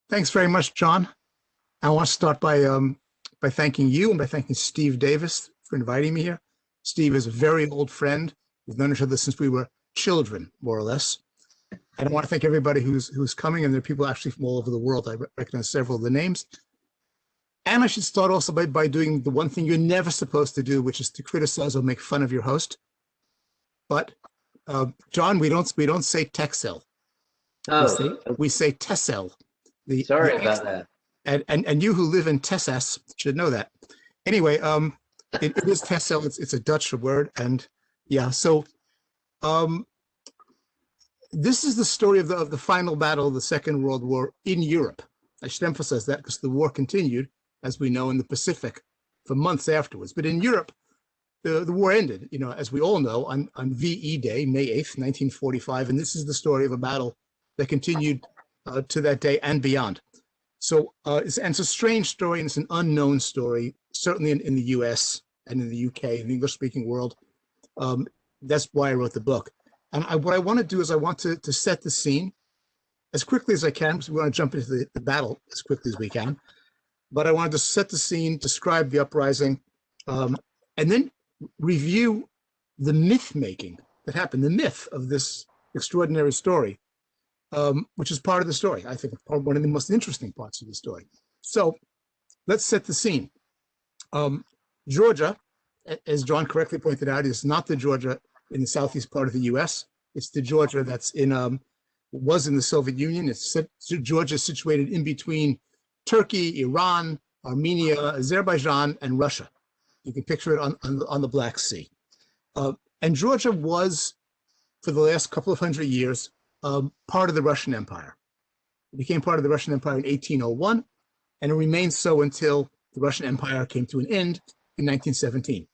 Thanks very much, John. I want to start by thanking you and by thanking Steve Davis for inviting me here. Steve is a very old friend. We've known each other since we were children, more or less. And I want to thank everybody who's coming, and there are people actually from all over the world. I recognize several of the names. And I should start also by doing the one thing you're never supposed to do, which is to criticize or make fun of your host. But John, we don't say Texel. Oh, we say Texel. Sorry about that. And you who live in Texas should know that. Anyway, it is Texel. It's a Dutch word, and yeah. So, this is the story of the final battle of the Second World War in Europe. I should emphasize that because the war continued, as we know, in the Pacific for months afterwards. But in Europe, the war ended. You know, as we all know, on VE Day, May 8th, 1945, and this is the story of a battle that continued to that day and beyond. So it's a strange story, and it's an unknown story, certainly in the US and in the UK, in the English-speaking world. That's why I wrote the book. And what I want to do is I want to set the scene as quickly as I can, because we want to jump into the battle as quickly as we can. But I wanted to set the scene, describe the uprising, and then review the myth-making that happened, the myth of this extraordinary story. Which is part of the story. I think one of the most interesting parts of the story. So let's set the scene. Georgia, as John correctly pointed out, is not the Georgia in the southeast part of the US. It's the Georgia that's was in the Soviet Union. Georgia is situated in between Turkey, Iran, Armenia, Azerbaijan, and Russia. You can picture it on the Black Sea. And Georgia was, for the last couple of hundred years, part of the Russian Empire. It became part of the Russian Empire in 1801, and it remained so until the Russian Empire came to an end in 1917,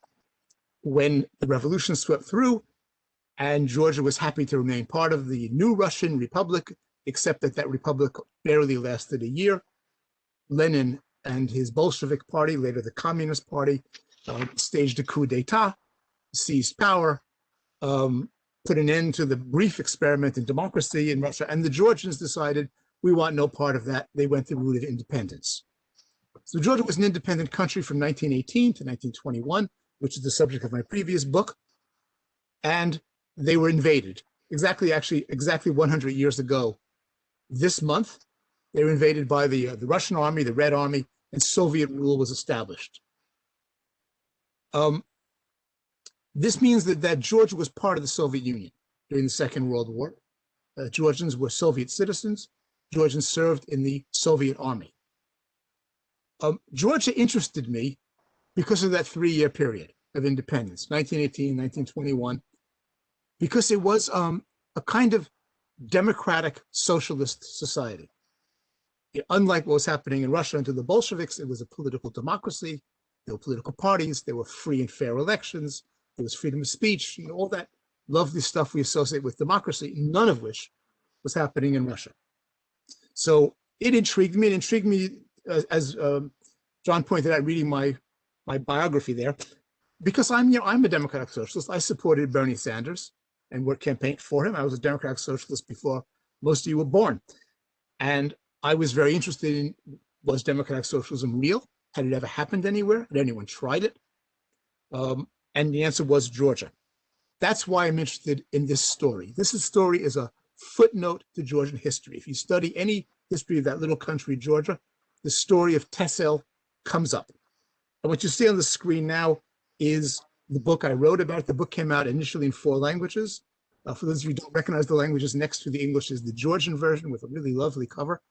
when the revolution swept through, and Georgia was happy to remain part of the new Russian Republic, except that republic barely lasted a year. Lenin and his Bolshevik party, later the Communist Party, staged a coup d'etat, seized power, put an end to the brief experiment in democracy in Russia, and the Georgians decided, we want no part of that. They went the route of independence. So Georgia was an independent country from 1918 to 1921, which is the subject of my previous book, and they were invaded. Exactly 100 years ago this month, they were invaded by the Russian army, the Red Army, and Soviet rule was established. This means that Georgia was part of the Soviet Union during the Second World War. Georgians were Soviet citizens. Georgians served in the Soviet army. Georgia interested me because of that 3-year period of independence, 1918, 1921, because it was a kind of democratic socialist society. Unlike what was happening in Russia under the Bolsheviks, it was a political democracy. There were political parties. There were free and fair elections. There was freedom of speech, all that lovely stuff we associate with democracy, none of which was happening in Russia. So it intrigued me. It intrigued me, as John pointed out, reading my biography there, because I'm a democratic socialist. I supported Bernie Sanders and worked campaigned for him. I was a democratic socialist before most of you were born. And I was very interested in, was democratic socialism real? Had it ever happened anywhere? Had anyone tried it? And the answer was Georgia. That's why I'm interested in this story. This story is a footnote to Georgian history. If you study any history of that little country, Georgia, the story of Texel comes up. And what you see on the screen now is the book I wrote about. The book came out initially in 4 languages. For those of you who don't recognize the languages, next to the English is the Georgian version with a really lovely cover,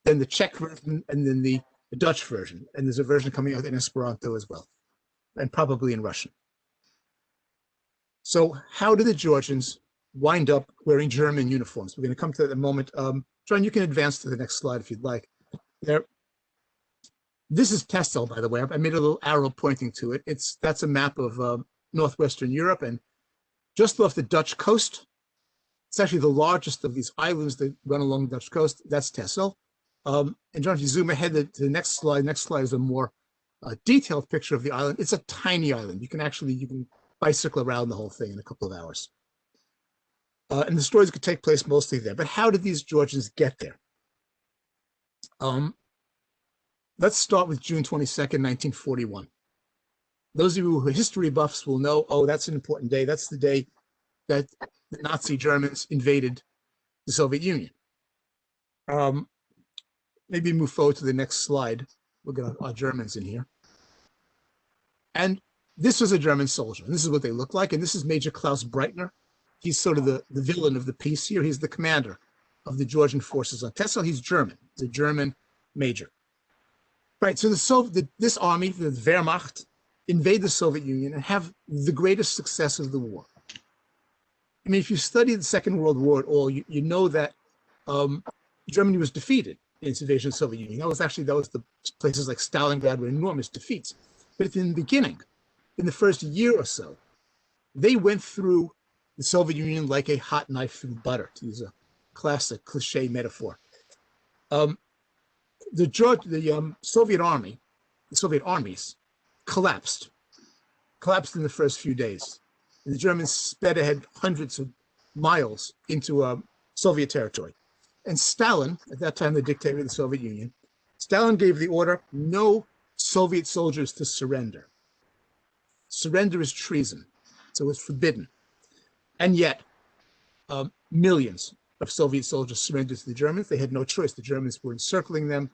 then the Czech version, and then the Dutch version. And there's a version coming out in Esperanto as well, and probably in Russian. So how did the Georgians wind up wearing German uniforms? We're going to come to that in a moment. John, you can advance to the next slide if you'd like. This is Texel, by the way. I made a little arrow pointing to it. That's a map of northwestern Europe, and just off the Dutch coast, It's actually the largest of these islands that run along the Dutch coast. That's Texel. And John, if you zoom ahead to the next slide is a more detailed picture of the island. It's a tiny island. You can bicycle around the whole thing in a couple of hours. And the stories could take place mostly there. But how did these Georgians get there? Let's start with June 22nd, 1941. Those of you who are history buffs will know, oh, that's an important day. That's the day that the Nazi Germans invaded the Soviet Union. Maybe move forward to the next slide. We'll get our Germans in here. And this was a German soldier. And this is what they look like. And this is Major Klaus Breitner. He's sort of the villain of the piece here. He's the commander of the Georgian forces on Texel. He's German. He's a German major. Right, so this army, the Wehrmacht, invade the Soviet Union and have the greatest success of the war. I mean, if you study the Second World War at all, you know that Germany was defeated in its invasion of the Soviet Union. That was the places like Stalingrad were enormous defeats. But in the beginning, in the first year or so, they went through the Soviet Union like a hot knife through butter, to use a classic cliche metaphor. The Soviet army, the Soviet armies collapsed in the first few days. And the Germans sped ahead hundreds of miles into Soviet territory. And Stalin, at that time the dictator of the Soviet Union, Stalin gave the order, no Soviet soldiers to surrender. Surrender is treason, so it's forbidden. And yet, millions of Soviet soldiers surrendered to the Germans. They had no choice. The Germans were encircling them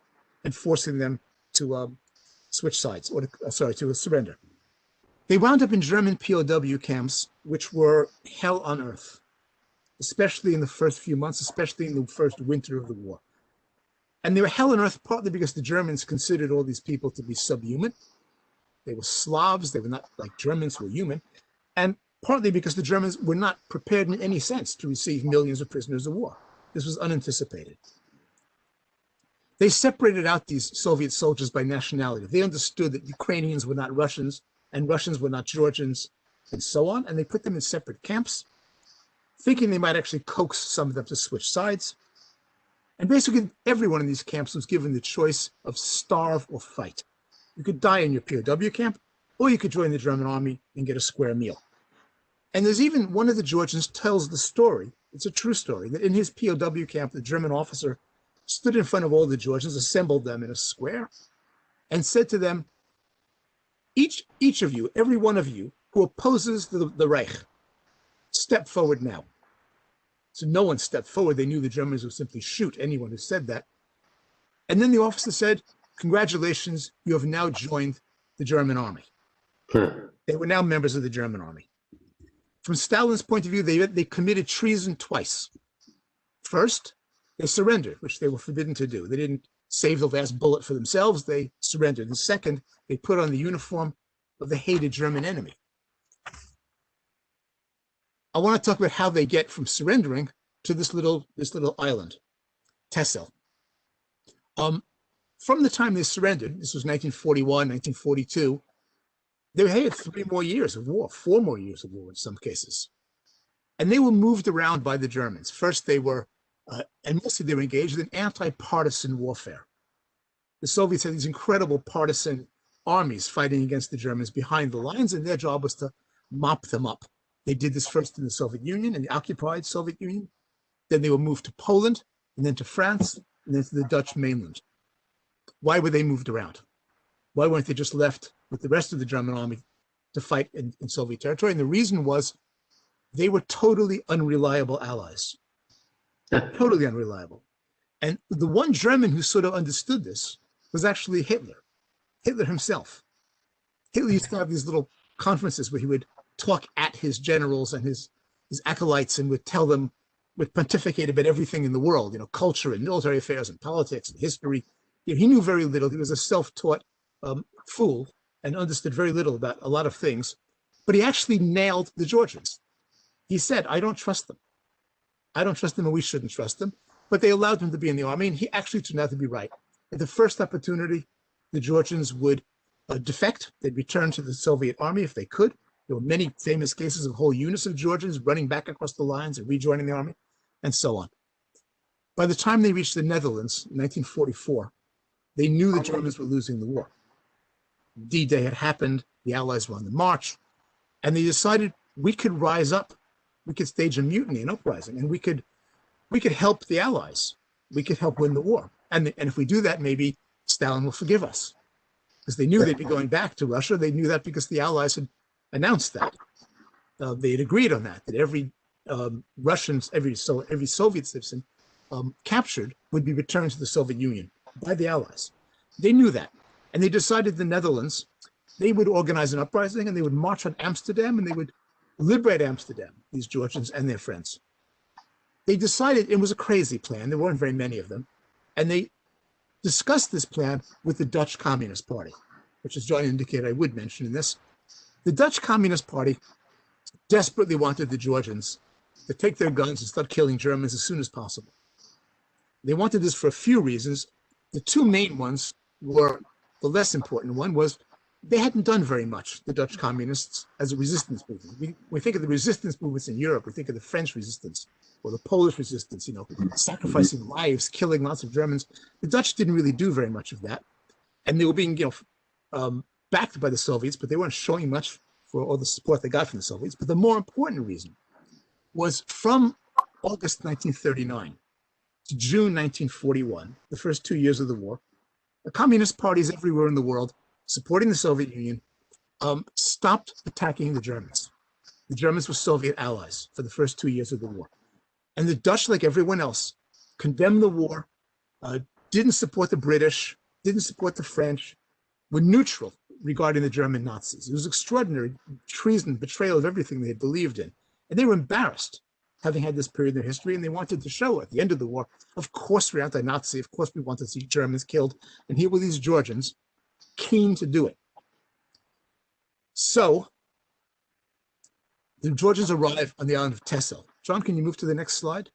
and forcing them to switch sides, or to surrender. They wound up in German POW camps, which were hell on earth, especially in the first few months, especially in the first winter of the war. And they were hell on earth partly because the Germans considered all these people to be subhuman. They were Slavs. They were not like Germans who were human. And partly because the Germans were not prepared in any sense to receive millions of prisoners of war. This was unanticipated. They separated out these Soviet soldiers by nationality. They understood that Ukrainians were not Russians and Russians were not Georgians and so on. And they put them in separate camps, thinking they might actually coax some of them to switch sides. And basically everyone in these camps was given the choice of starve or fight. You could die in your POW camp, or you could join the German army and get a square meal. And there's even one of the Georgians tells the story, it's a true story, that in his POW camp, the German officer stood in front of all the Georgians, assembled them in a square, and said to them, each of you, every one of you who opposes the Reich, step forward now. So no one stepped forward. They knew the Germans would simply shoot anyone who said that. And then the officer said, congratulations, you have now joined the German army. They were now members of the German army. From Stalin's point of view, they committed treason twice. First, they surrendered, which they were forbidden to do. They didn't save the last bullet for themselves. They surrendered. And second, they put on the uniform of the hated German enemy. I want to talk about how they get from surrendering to this little island, Texel. From the time they surrendered, this was 1941, 1942, they had 3 more years of war, 4 more years of war in some cases. And they were moved around by the Germans. First, they were, and mostly they were engaged in anti-partisan warfare. The Soviets had these incredible partisan armies fighting against the Germans behind the lines, and their job was to mop them up. They did this first in the Soviet Union, in the occupied Soviet Union. Then they were moved to Poland, and then to France, and then to the Dutch mainland. Why were they moved around? Why weren't they just left with the rest of the German army to fight in Soviet territory? And the reason was they were totally unreliable allies. Totally unreliable. And the one German who sort of understood this was actually Hitler. Hitler himself. Hitler used to have these little conferences where he would talk at his generals and his acolytes and would tell them, would pontificate about everything in the world, culture and military affairs and politics and history. He knew very little. He was a self-taught fool and understood very little about a lot of things, but he actually nailed the Georgians. He said, I don't trust them. I don't trust them, and we shouldn't trust them, but they allowed them to be in the army, and he actually turned out to be right. At the first opportunity, the Georgians would defect. They'd return to the Soviet army if they could. There were many famous cases of whole units of Georgians running back across the lines and rejoining the army. and so on. By the time they reached the Netherlands in 1944, they knew the Germans were losing the war. D-Day had happened, the Allies were on the march, and they decided we could rise up, we could stage a mutiny, an uprising, and we could help the Allies. We could help win the war. And if we do that, maybe Stalin will forgive us. Because they knew they'd be going back to Russia. They knew that because the Allies had announced that. They had agreed on that every Russians, every Soviet citizen captured would be returned to the Soviet Union by the Allies. They knew that. And they decided the Netherlands, they would organize an uprising and they would march on Amsterdam and they would liberate Amsterdam, these Georgians and their friends. They decided it was a crazy plan. There weren't very many of them. And they discussed this plan with the Dutch Communist Party, which, as John indicated, I would mention in this. The Dutch Communist Party desperately wanted the Georgians to take their guns and start killing Germans as soon as possible. They wanted this for a few reasons. The two main ones were, the less important one was they hadn't done very much, the Dutch communists, as a resistance movement. We think of the resistance movements in Europe. We think of the French resistance or the Polish resistance, sacrificing lives, killing lots of Germans. The Dutch didn't really do very much of that. And they were being, backed by the Soviets, but they weren't showing much for all the support they got from the Soviets. But the more important reason was from August 1939 to June 1941, the first 2 years of the war, the communist parties everywhere in the world supporting the Soviet Union stopped attacking the Germans. The Germans were Soviet allies for the first 2 years of the war. And the Dutch, like everyone else, condemned the war, didn't support the British, didn't support the French, were neutral regarding the German Nazis. It was extraordinary treason, betrayal of everything they had believed in. And they were embarrassed, having had this period in their history, and they wanted to show at the end of the war, of course we're anti-Nazi, of course we want to see Germans killed, and here were these Georgians keen to do it. So the Georgians arrive on the island of Texel. John, can you move to the next slide?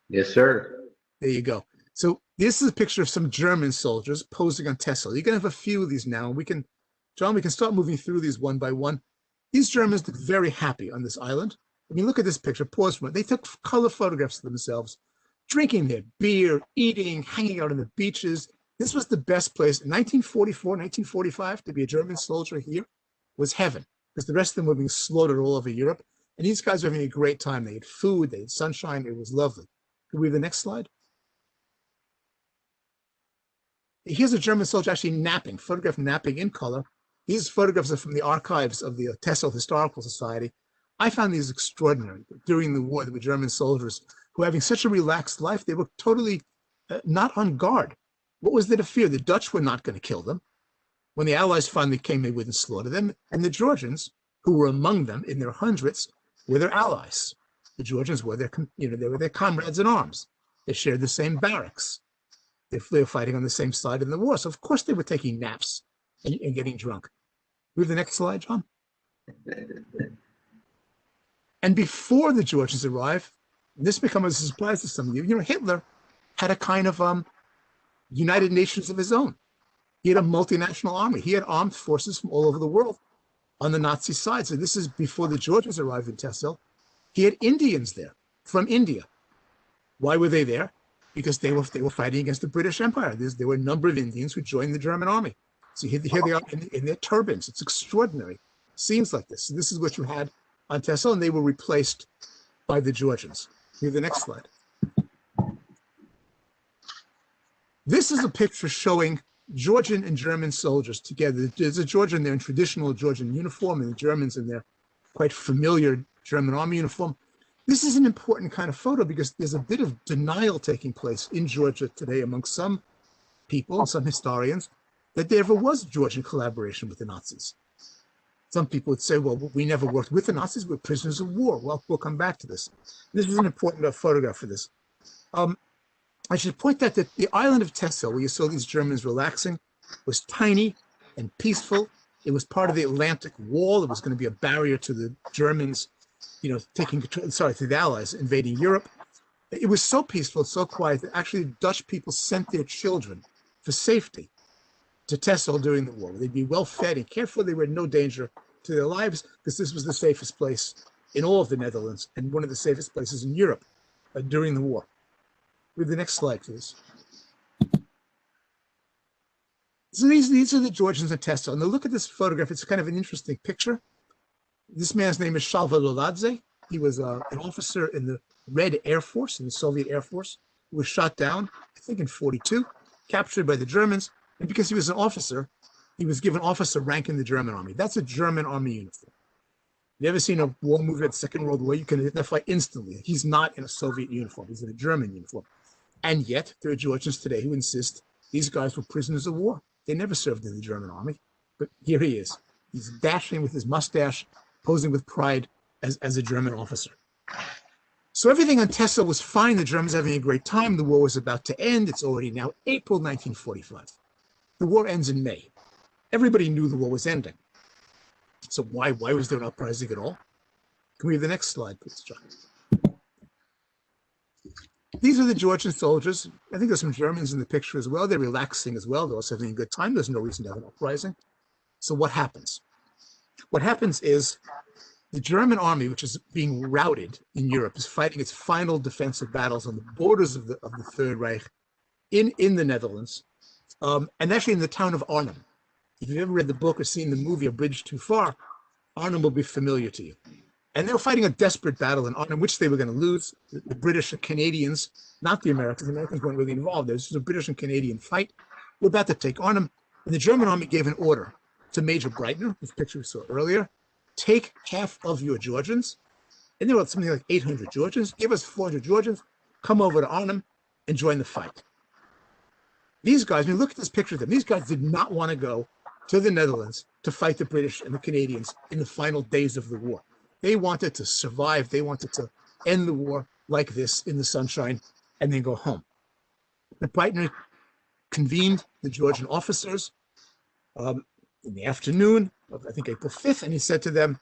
Yes, sir. There you go. So this is a picture of some German soldiers posing on Texel. You can have a few of these now. John, we can start moving through these one by one. These Germans look very happy on this island. I mean, look at this picture. Pause for a minute. They took color photographs of themselves, drinking their beer, eating, hanging out on the beaches. This was the best place. In 1944, 1945, to be a German soldier here was heaven, because the rest of them were being slaughtered all over Europe. And these guys were having a great time. They had food, they had sunshine. It was lovely. Can we have the next slide? Here's a German soldier actually napping, photographed napping in color. These photographs are from the archives of the Texel Historical Society. I found these extraordinary. During the war, there were German soldiers who were having such a relaxed life. They were totally not on guard. What was there to fear? The Dutch were not going to kill them. When the Allies finally came, they wouldn't slaughter them. And the Georgians, who were among them in their hundreds, were their allies. The Georgians were their, they were their comrades in arms. They shared the same barracks. They were fighting on the same side in the war. So of course they were taking naps and getting drunk. We have the next slide, John. And before the Georgians arrive, this becomes a surprise to some of you. Hitler had a kind of United Nations of his own. He had a multinational army. He had armed forces from all over the world on the Nazi side. So this is before the Georgians arrived in Texel. He had Indians there from India. Why were they there? Because they were fighting against the British Empire. There were a number of Indians who joined the German army. So here they are in their turbans. It's extraordinary. Scenes like this. So this is what you had on Texel, and they were replaced by the Georgians. Here's the next slide. This is a picture showing Georgian and German soldiers together. There's a Georgian there in traditional Georgian uniform, and the Germans in their quite familiar German army uniform. This is an important kind of photo because there's a bit of denial taking place in Georgia today among some people, some historians, that there ever was Georgian collaboration with the Nazis. Some people would say, well, we never worked with the Nazis, we're prisoners of war. Well, we'll come back to this. This is an important photograph for this. I should point out that the island of Texel, where you saw these Germans relaxing, was tiny and peaceful. It was part of the Atlantic Wall. It was going to be a barrier to the Germans, taking control, to the Allies invading Europe. It was so peaceful, so quiet that actually Dutch people sent their children for safety to Texel during the war. They'd be well fed and cared for. They were in no danger to their lives because this was the safest place in all of the Netherlands and one of the safest places in Europe. during the war. Read the next slide, please. So these are the Georgians at Texel. And look at this photograph. It's kind of an interesting picture. This man's name is Shalva Loladze. He was an officer in the Red Air Force, in the Soviet Air Force, who was shot down, I think in 42, captured by the Germans. And because he was an officer, he was given officer rank in the German army. That's a German army uniform. You ever seen a war movie at the Second World War? You can identify instantly. He's not in a Soviet uniform. He's in a German uniform. And yet, there are Georgians today who insist these guys were prisoners of war. They never served in the German army. But here he is. He's dashing with his mustache, posing with pride as a German officer. So everything on Texel was fine. The Germans having a great time. The war was about to end. It's already now April 1945. The war ends in May. Everybody knew the war was ending. So why was there an uprising at all? Can we have the next slide, please, John? These are the Georgian soldiers. I think there's some Germans in the picture as well. They're relaxing as well. They're also having a good time. There's no reason to have an uprising. So what happens? What happens is the German army, which is being routed in Europe, is fighting its final defensive battles on the borders of the Third Reich in the Netherlands, and actually in the town of Arnhem. If you've ever read the book or seen the movie A Bridge Too Far, Arnhem will be familiar to you. And they were fighting a desperate battle in Arnhem, which they were going to lose. The British and Canadians, not the Americans. The Americans weren't really involved. This was a British and Canadian fight. We're about to take Arnhem. And the German army gave an order to Major Breitner, whose picture we saw earlier, take half of your Georgians. And there were something like 800 Georgians. Give us 400 Georgians. Come over to Arnhem and join the fight. These guys, when you look at this picture of them, these guys did not want to go to the Netherlands to fight the British and the Canadians in the final days of the war. They wanted to survive. They wanted to end the war like this in the sunshine and then go home. But Breitner convened the Georgian officers in the afternoon of, I think, April 5th, and he said to them,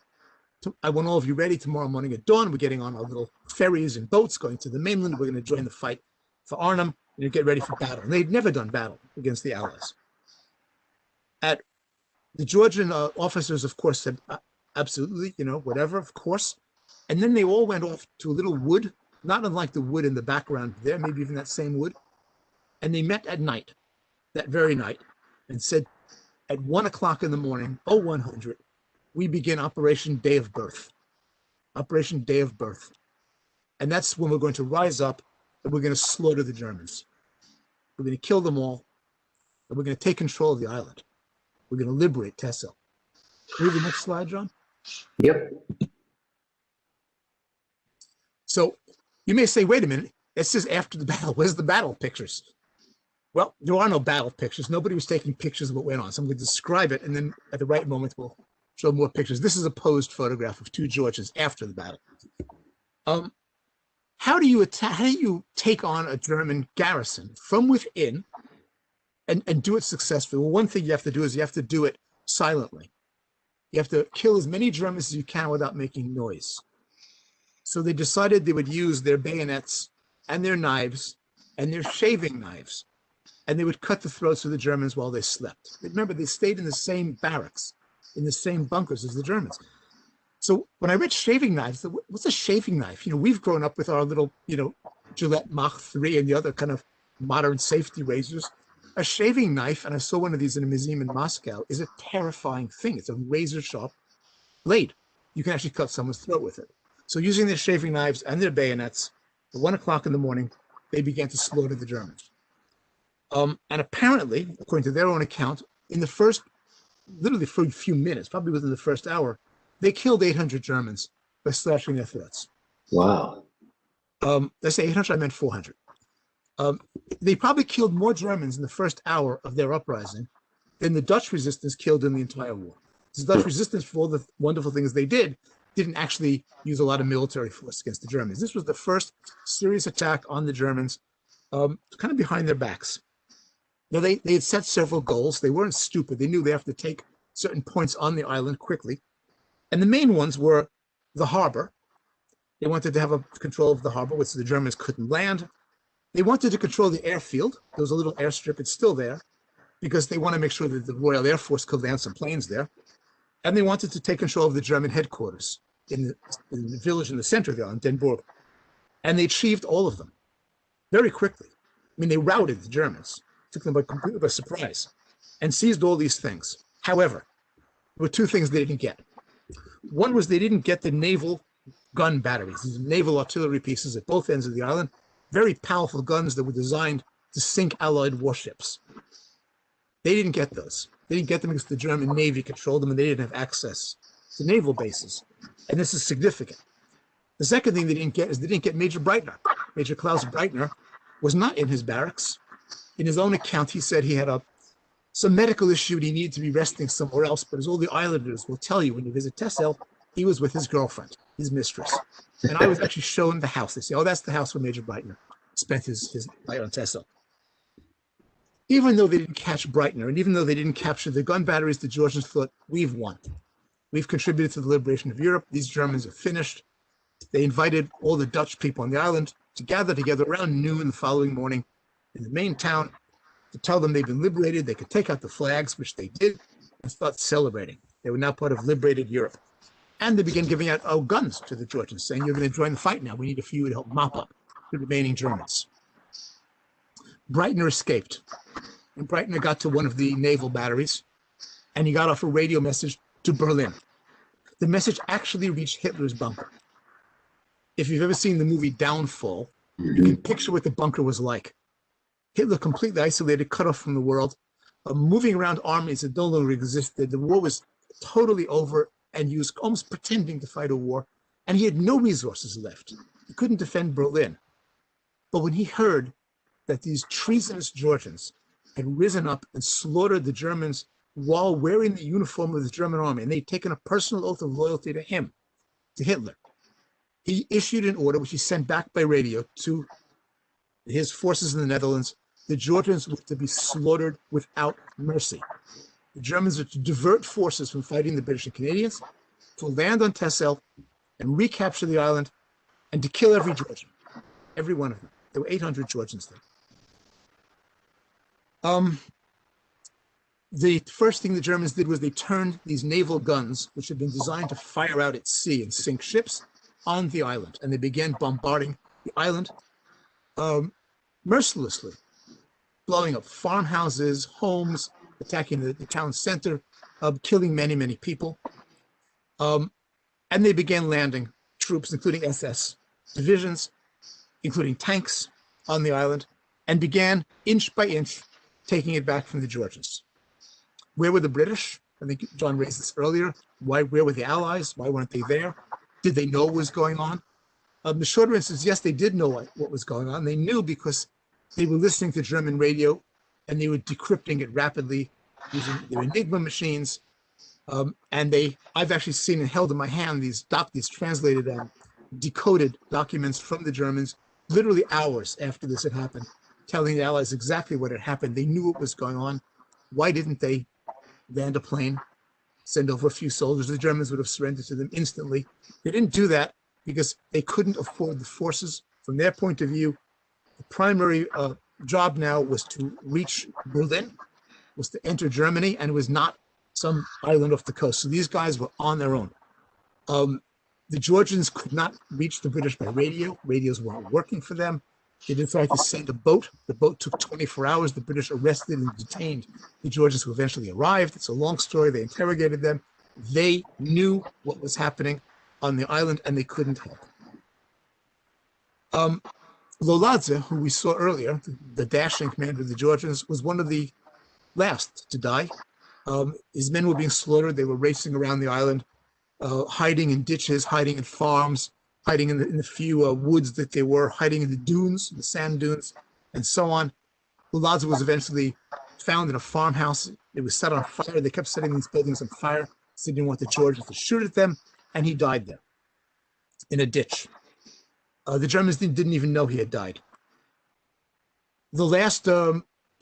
I want all of you ready tomorrow morning at dawn. We're getting on our little ferries and boats going to the mainland. We're going to join the fight for Arnhem and get ready for battle. And they'd never done battle against the Allies. The Georgian officers, of course, said, absolutely, whatever, of course. And then they all went off to a little wood, not unlike the wood in the background there, maybe even that same wood. And they met at night, that very night, and said, at 1 o'clock in the morning, 0100, we begin Operation Day of Birth. Operation Day of Birth. And that's when we're going to rise up and we're going to slaughter the Germans. We're going to kill them all, and we're going to take control of the island. We're going to liberate Texel. Can we have the next slide, John? Yep. So you may say, wait a minute, this is after the battle. Where's the battle pictures? Well, there are no battle pictures. Nobody was taking pictures of what went on. So I'm going to describe it, and then at the right moment, we'll show more pictures. This is a posed photograph of two Georgians after the battle. How do you take on a German garrison from within and do it successfully? Well, one thing you have to do is you have to do it silently. You have to kill as many Germans as you can without making noise. So they decided they would use their bayonets and their knives and their shaving knives, and they would cut the throats of the Germans while they slept. Remember, they stayed in the same barracks, in the same bunkers as the Germans. So when I read shaving knives, what's a shaving knife? We've grown up with our little, Gillette Mach 3 and the other kind of modern safety razors. A shaving knife, and I saw one of these in a museum in Moscow, is a terrifying thing. It's a razor-sharp blade. You can actually cut someone's throat with it. So using their shaving knives and their bayonets, at 1 o'clock in the morning, they began to slaughter the Germans. And apparently, according to their own account, in the first, literally for a few minutes, probably within the first hour, they killed 800 Germans by slashing their throats. Wow. I say 800, I meant 400. They probably killed more Germans in the first hour of their uprising than the Dutch resistance killed in the entire war. The Dutch resistance, for all the wonderful things they did, didn't actually use a lot of military force against the Germans. This was the first serious attack on the Germans, kind of behind their backs. Now, they had set several goals. They weren't stupid. They knew they have to take certain points on the island quickly. And the main ones were the harbor. They wanted to have control of the harbor, which the Germans couldn't land. They wanted to control the airfield. There was a little airstrip. It's still there because they want to make sure that the Royal Air Force could land some planes there. And they wanted to take control of the German headquarters in the village in the center of the island, Den Bourg. And they achieved all of them very quickly. I mean, they routed the Germans, took them completely by surprise, and seized all these things. However, there were two things they didn't get. One was they didn't get the naval gun batteries, these naval artillery pieces at both ends of the island, very powerful guns that were designed to sink Allied warships. They didn't get those. They didn't get them because the German Navy controlled them and they didn't have access to naval bases. And this is significant. The second thing they didn't get is they didn't get Major Breitner. Major Klaus Breitner was not in his barracks. In his own account, he said he had some medical issue and he needed to be resting somewhere else. But as all the islanders will tell you, when you visit Texel, he was with his girlfriend, his mistress. And I was actually shown the house. They say, oh, that's the house where Major Breitner spent his night on Texel. Even though they didn't catch Breitner, and even though they didn't capture the gun batteries, the Georgians thought, we've won. We've contributed to the liberation of Europe. These Germans are finished. They invited all the Dutch people on the island to gather together around noon the following morning in the main town to tell them they've been liberated. They could take out the flags, which they did, and start celebrating. They were now part of liberated Europe. And they began giving out guns to the Georgians, saying, you're going to join the fight now. We need a few to help mop up the remaining Germans. Breitner escaped. And Breitner got to one of the naval batteries, and he got off a radio message to Berlin. The message actually reached Hitler's bunker. If you've ever seen the movie Downfall, you can picture what the bunker was like. Hitler completely isolated, cut off from the world, moving around armies that no longer existed. The war was totally over, and he was almost pretending to fight a war, and he had no resources left. He couldn't defend Berlin. But when he heard that these treasonous Georgians had risen up and slaughtered the Germans while wearing the uniform of the German army, and they'd taken a personal oath of loyalty to him, to Hitler, he issued an order, which he sent back by radio to his forces in the Netherlands. The Georgians were to be slaughtered without mercy. The Germans were to divert forces from fighting the British and Canadians, to land on Texel and recapture the island, and to kill every Georgian, every one of them. There were 800 Georgians there. The first thing the Germans did was they turned these naval guns, which had been designed to fire out at sea and sink ships, on the island, and they began bombarding the island mercilessly, blowing up farmhouses, homes, attacking the town center, killing many, many people. And they began landing troops, including SS divisions, including tanks on the island, and began inch by inch taking it back from the Georgians. Where were the British? I think John raised this earlier. Where were the Allies? Why weren't they there? Did they know what was going on? The short answer is yes, they did know what was going on. They knew because they were listening to German radio and they were decrypting it rapidly using their Enigma machines. I've actually seen and held in my hand these translated and decoded documents from the Germans literally hours after this had happened, telling the Allies exactly what had happened. They knew what was going on. Why didn't they land a plane, send over a few soldiers? The Germans would have surrendered to them instantly. They didn't do that because they couldn't afford the forces. From their point of view, the primary job now was to reach Berlin, was to enter Germany, and it was not some island off the coast. So these guys were on their own. The Georgians could not reach the British by radio. Radios weren't working for them. They decided to send a boat. The boat took 24 hours. The British arrested and detained the Georgians, who eventually arrived. It's a long story. They interrogated them. They knew what was happening on the island, and they couldn't help. Loladze, who we saw earlier, the dashing commander of the Georgians, was one of the last to die. His men were being slaughtered. They were racing around the island, hiding in ditches, hiding in farms, hiding in the few woods that they were, hiding in the dunes, the sand dunes, and so on. Loladze was eventually found in a farmhouse. It was set on fire. They kept setting these buildings on fire, so they didn't want the Georgians to shoot at them, and he died there in a ditch. The Germans didn't even know he had died. The last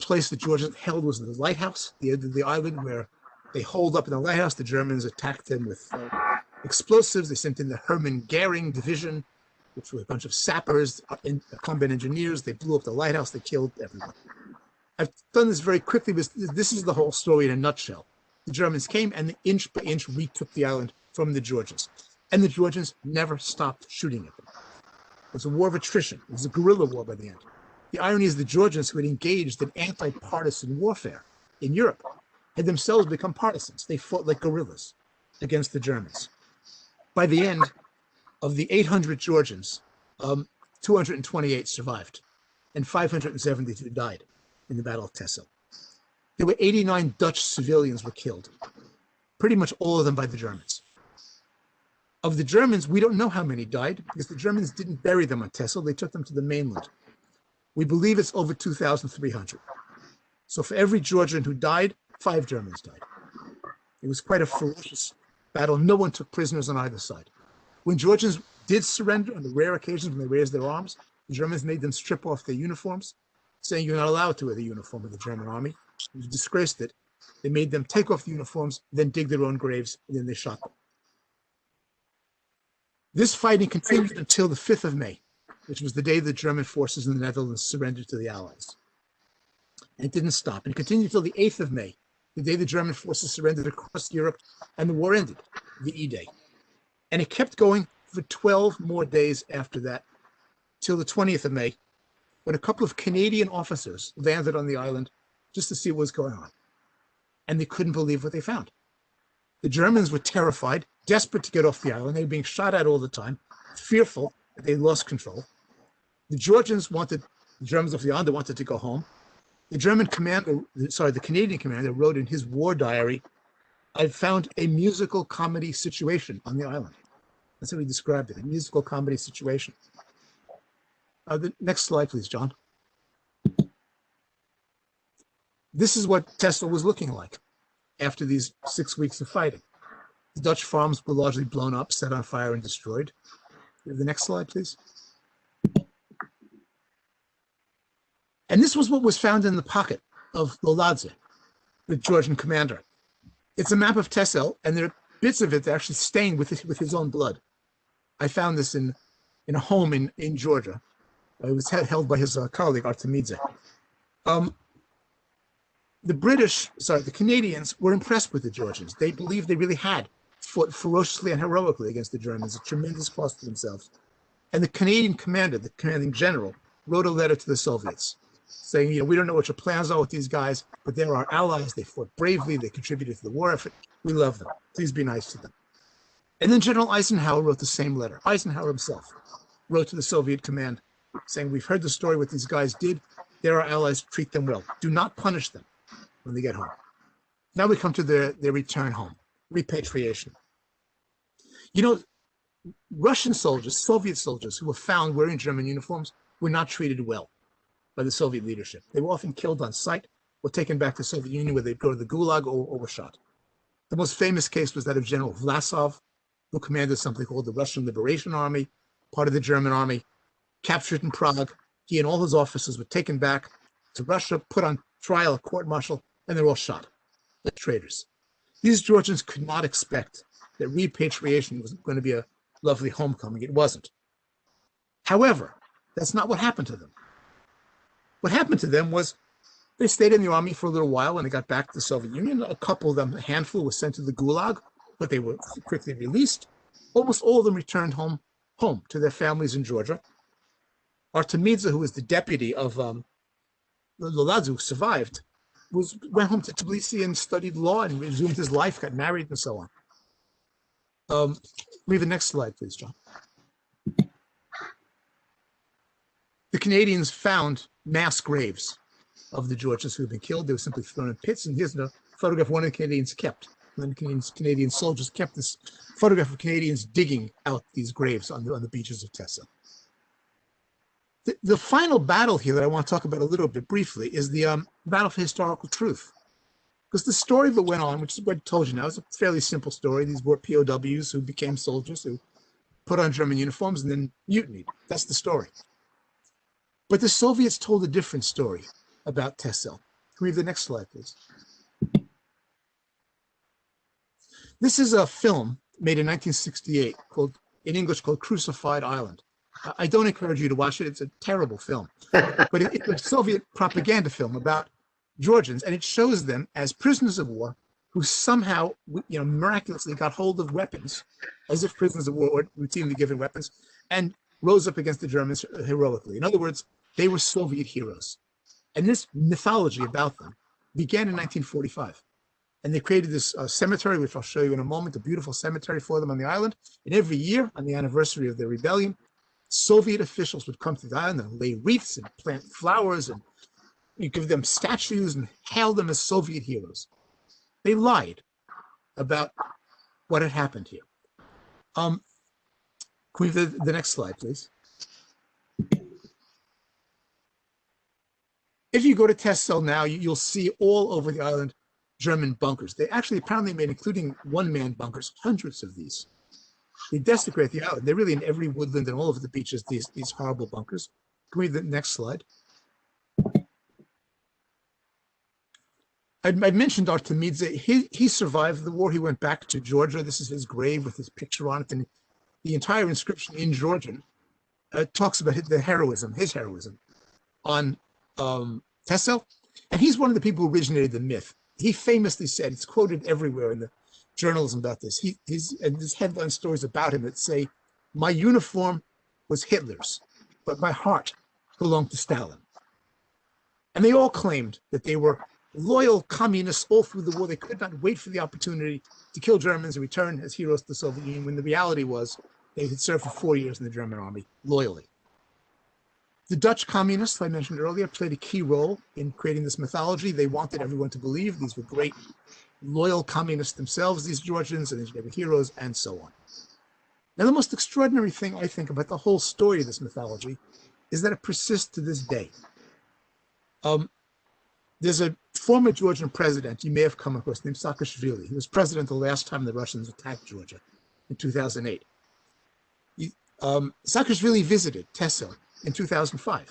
place the Georgians held was the lighthouse, the end of the island, where they holed up in the lighthouse. The Germans attacked them with explosives. They sent in the Hermann Goering division, which were a bunch of sappers, combat engineers. They blew up the lighthouse. They killed everyone. I've done this very quickly, but this is the whole story in a nutshell. The Germans came and inch by inch retook the island from the Georgians. And the Georgians never stopped shooting at them. was a war of attrition. It was a guerrilla war by the end. The irony is the Georgians, who had engaged in anti-partisan warfare in Europe, had themselves become partisans. They fought like guerrillas against the Germans. By the end of the 800 Georgians, 228 survived, and 572 died in the Battle of Texel. There were 89 Dutch civilians were killed, pretty much all of them by the Germans. Of the Germans, we don't know how many died because the Germans didn't bury them on Texel. They took them to the mainland. We believe it's over 2,300. So for every Georgian who died, 5 Germans died. It was quite a ferocious battle. No one took prisoners on either side. When Georgians did surrender on the rare occasions when they raised their arms, the Germans made them strip off their uniforms, saying you're not allowed to wear the uniform of the German army. They disgraced it. They made them take off the uniforms, then dig their own graves, and then they shot them. This fighting continued until the 5th of May, which was the day the German forces in the Netherlands surrendered to the Allies. And it didn't stop. And it continued until the 8th of May, the day the German forces surrendered across Europe, and the war ended, the E-Day. And it kept going for 12 more days after that, till the 20th of May, when a couple of Canadian officers landed on the island just to see what was going on. And they couldn't believe what they found. The Germans were terrified, desperate to get off the island. They were being shot at all the time, fearful that they lost control. The Georgians wanted, the Germans of the island wanted to go home. The Canadian commander wrote in his war diary, "I found a musical comedy situation on the island." That's how he described it, a musical comedy situation. The next slide, please, John. This is what Texel was looking like after these 6 weeks of fighting. The Dutch farms were largely blown up, set on fire, and destroyed. The next slide, please. And this was what was found in the pocket of Loladze, the Georgian commander. It's a map of Texel, and there are bits of it that are actually stained with his own blood. I found this in a home in Georgia. It was held by his colleague, Artemidze. The Canadians were impressed with the Georgians. They believed they really had fought ferociously and heroically against the Germans, a tremendous cost to themselves. And the Canadian commander, the commanding general, wrote a letter to the Soviets saying, we don't know what your plans are with these guys, but they're our allies. They fought bravely. They contributed to the war effort. We love them. Please be nice to them. And then General Eisenhower wrote the same letter. Eisenhower himself wrote to the Soviet command saying, we've heard the story what these guys did. They're our allies. Treat them well. Do not punish them when they get home. Now we come to their return home, repatriation. Russian soldiers, Soviet soldiers who were found wearing German uniforms were not treated well by the Soviet leadership. They were often killed on sight or taken back to the Soviet Union where they'd go to the Gulag or were shot. The most famous case was that of General Vlasov, who commanded something called the Russian Liberation Army, part of the German army, captured in Prague. He and all his officers were taken back to Russia, put on trial, court-martial, and they're all shot like traitors. These Georgians could not expect that repatriation was going to be a lovely homecoming. It wasn't. However, that's not what happened to them. What happened to them was they stayed in the army for a little while when they got back to the Soviet Union. A couple of them, a handful, were sent to the Gulag, but they were quickly released. Almost all of them returned home to their families in Georgia. Artemidze, who was the deputy of Loladze, who survived, went home to Tbilisi and studied law and resumed his life, got married, and so on. Read the next slide, please, John. The Canadians found mass graves of the Georgians who had been killed. They were simply thrown in pits. And here's a photograph one of the Canadians kept. One of the Canadian soldiers kept this photograph of Canadians digging out these graves on the beaches of Texel. The final battle here that I want to talk about a little bit briefly is the battle for historical truth. Because the story that went on, which is what I told you now, is a fairly simple story. These were POWs who became soldiers, who put on German uniforms and then mutinied. That's the story. But the Soviets told a different story about Texel. Can we have the next slide, please? This is a film made in 1968 in English called Crucifixion Island. I don't encourage you to watch it. It's a terrible film. But it's a Soviet propaganda film about Georgians, and it shows them as prisoners of war who somehow, miraculously got hold of weapons, as if prisoners of war were routinely given weapons, and rose up against the Germans heroically. In other words, they were Soviet heroes. And this mythology about them began in 1945. And they created this cemetery, which I'll show you in a moment, a beautiful cemetery for them on the island. And every year, on the anniversary of their rebellion, Soviet officials would come to the island and lay wreaths and plant flowers, and you give them statues and hail them as Soviet heroes. They lied about what had happened here. Can we have the next slide, please? If you go to Texel now, you'll see all over the island German bunkers. They actually apparently made, including one-man bunkers, hundreds of these. They desecrate the island. They're really in every woodland and all over the beaches, these horrible bunkers. Can we have the next slide? I mentioned Artemidze. He survived the war. He went back to Georgia. This is his grave with his picture on it. And the entire inscription in Georgian talks about his heroism on Texel. And he's one of the people who originated the myth. He famously said, it's quoted everywhere in the journalism about this. And there's headline stories about him that say, my uniform was Hitler's, but my heart belonged to Stalin. And they all claimed that they were loyal communists all through the war. They could not wait for the opportunity to kill Germans and return as heroes to the Soviet Union, when the reality was they had served for 4 years in the German army loyally. The Dutch communists, I mentioned earlier, played a key role in creating this mythology. They wanted everyone to believe these were great, loyal communists themselves, these Georgians, and they were heroes, and so on. Now, the most extraordinary thing, I think, about the whole story of this mythology is that it persists to this day. There's a former Georgian president you may have come across named Saakashvili. He was president the last time the Russians attacked Georgia in 2008. Saakashvili visited Texel in 2005.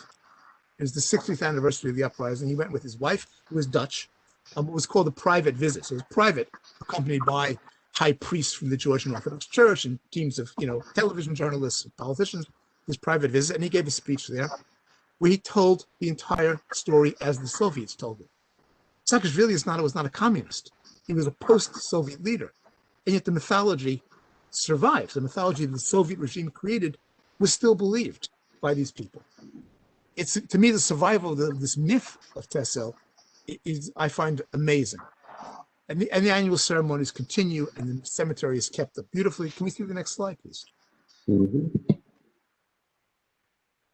It was the 60th anniversary of the uprising. He went with his wife, who was Dutch. What was called a private visit. So it was private, accompanied by high priests from the Georgian Orthodox Church and teams of, television journalists and politicians. His private visit, and he gave a speech there where he told the entire story as the Soviets told it. Saakashvili was not a communist. He was a post-Soviet leader. And yet the mythology survives. The mythology the Soviet regime created was still believed by these people. It's, to me, the survival of this myth of Texel is, I find, amazing. And the annual ceremonies continue, and the cemetery is kept up beautifully. Can we see the next slide, please? Mm-hmm.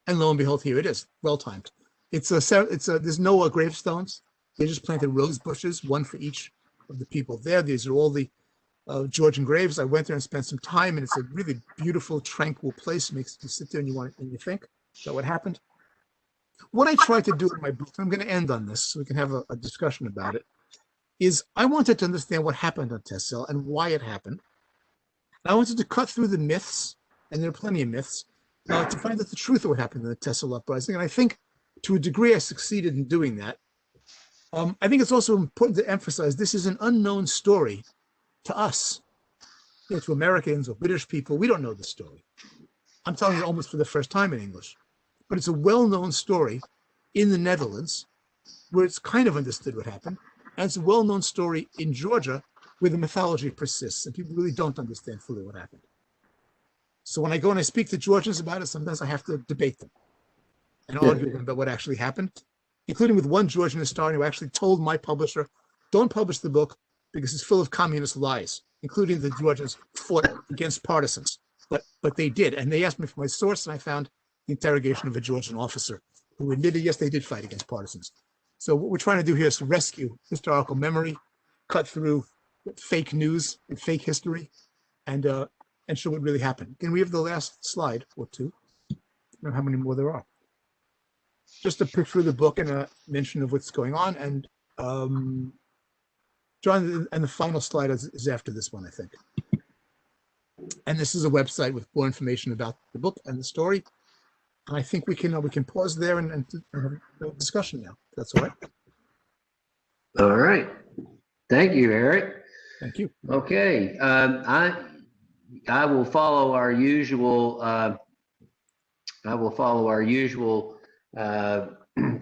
And lo and behold, here it is, well timed. There's no gravestones. They just planted rose bushes, one for each of the people there. These are all the Georgian graves. I went there and spent some time, and it's a really beautiful, tranquil place. It makes you sit there and you think about what happened. What I tried to do in my book, and I'm going to end on this so we can have a discussion about it, is I wanted to understand what happened on Texel and why it happened. I wanted to cut through the myths, and there are plenty of myths, to find out the truth of what happened in the Texel Uprising. And I think, to a degree, I succeeded in doing that. I think it's also important to emphasize this is an unknown story to us, to Americans or British people. We don't know the story. I'm telling you almost for the first time in English. But it's a well-known story in the Netherlands, where it's kind of understood what happened. And it's a well-known story in Georgia, where the mythology persists, and people really don't understand fully what happened. So when I go and I speak to Georgians about it, sometimes I have to debate them and argue with them about what actually happened, including with one Georgian historian who actually told my publisher, don't publish the book because it's full of communist lies, including the Georgians fought against partisans. But they did. And they asked me for my source, and I found the interrogation of a Georgian officer who admitted, yes, they did fight against partisans. So what we're trying to do here is to rescue historical memory, cut through fake news and fake history, and show what really happened. Can we have the last slide or two? I don't know how many more there are. Just a picture of the book and a mention of what's going on. And John, and the final slide is after this one, I think. And this is a website with more information about the book and the story. And I think we can pause there and have a discussion now. That's all right. All right. Thank you, Eric. Thank you. Okay. I will follow our usual.